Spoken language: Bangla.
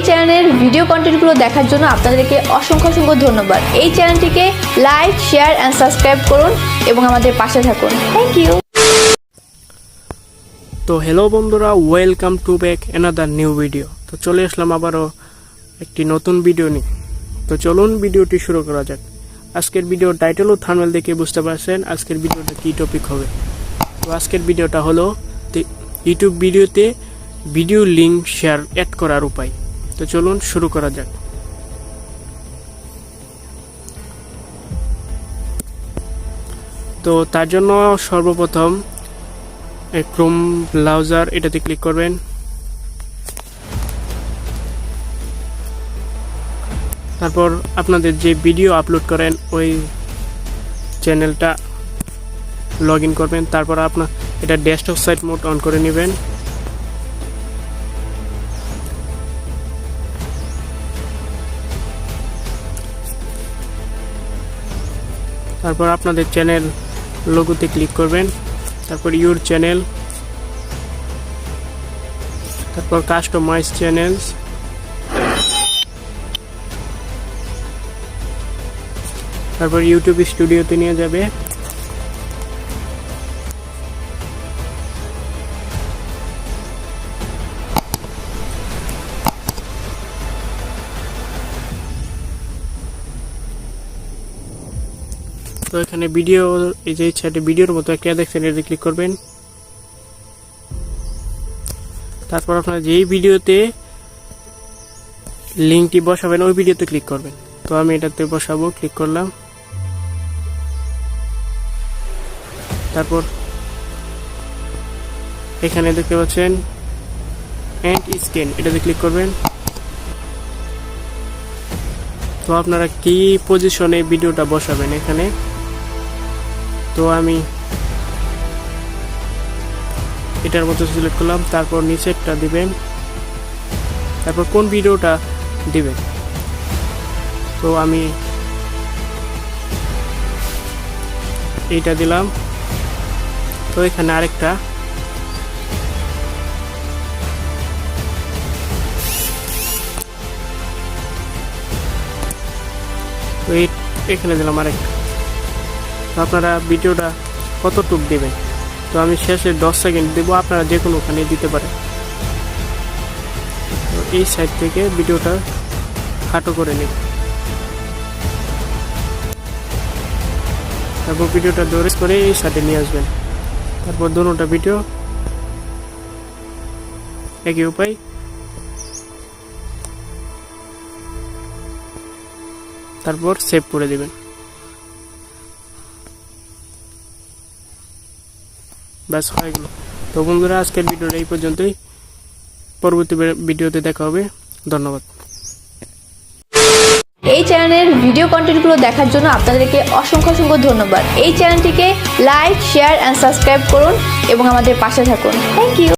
চ্যানেলের ভিডিও কন্টেন্টগুলো দেখার জন্য আপনাদেরকে অসংখ্য ধন্যবাদ। এই চ্যানেলটিকে লাইক, শেয়ার এন্ড সাবস্ক্রাইব করুন এবং আমাদের পাশে থাকুন। Thank you. তো হ্যালো বন্ধুরা, welcome to back another new video. তো চলে আসলাম আবারও একটি নতুন ভিডিও নিয়ে। তো চলুন ভিডিওটি শুরু করা যাক। আজকের ভিডিও টাইটেল ও থাম্বনেল দেখে বুঝতে পারছেন আজকের ভিডিওটা কী টপিক হবে। তো আজকের ভিডিওটা হলো ইউটিউব ভিডিওতে ভিডিও লিঙ্ক শেয়ার অ্যাড করার উপায়। তো চলুন শুরু করা যাক। তো তার জন্য সর্বপ্রথম ক্রোম ব্রাউজার এটাতে ক্লিক করবেন। তারপর আপনাদের যে ভিডিও আপলোড করেন ওই চ্যানেলটা লগ ইন করবেন। তারপর আপনার এটা ডেস্কটপ সাইট মোড অন করে নেবেন। তারপর আপনাদের চ্যানেল লোগোতে ক্লিক করবেন। তারপর ইউর চ্যানেল, তারপর কাস্টমাইজ চ্যানেলস, তারপর ইউটিউব স্টুডিওতে নিয়ে যাবে। তো এখানে ভিডিও, এই যে চ্যাটে ভিডিওর মতো একটা দেখছেন, এটাতে ক্লিক করবেন। তারপর আপনারা যেই ভিডিওতে লিঙ্কটি বসাবেন ওই ভিডিওতে ক্লিক করবেন। তো আমি এটাতে বসাবো, ক্লিক করলাম। তারপর এখানে দেখতে পাচ্ছেন এন্ড স্ক্যান, এটাতে ক্লিক করবেন। তো আপনারা কি পজিশনে ভিডিওটা বসাবেন এখানে, তো আমি এটার মতো সিলেক্ট করলাম। তারপর নিচেরটা দিবেন, তারপর কোন ভিডিওটা দিবেন, তো আমি এইটা দিলাম। তো এখানে আরেকটা, তো এখানে দিলাম আরেকটা। তো আপনারা ভিডিওটা কতটুক দিবেন, তো আমি শেষে 10 সেকেন্ড দেবো, আপনারা যে কোনো ওখানে দিতে পারেন। তো এই সাইড থেকে ভিডিওটা খাটো করে নিন। তারপর ভিডিওটা দৌড়ে করে এই সাইডে নিয়ে আসবেন। তারপর দুটোটা ভিডিও একই উপায়। তারপর সেভ করে দিবেন। ব্যাস হয়ে গেল। তো বন্ধুরা, আজকের ভিডিওটা এই পর্যন্তই। পরবর্তী ভিডিওতে দেখা হবে। ধন্যবাদ। এই চ্যানেলের ভিডিও কন্টেন্টগুলো দেখার জন্য আপনাদেরকে অসংখ্য ধন্যবাদ। এই চ্যানেলটিকে লাইক, শেয়ার এন্ড সাবস্ক্রাইব করুন এবং আমাদের পাশে থাকুন। Thank you.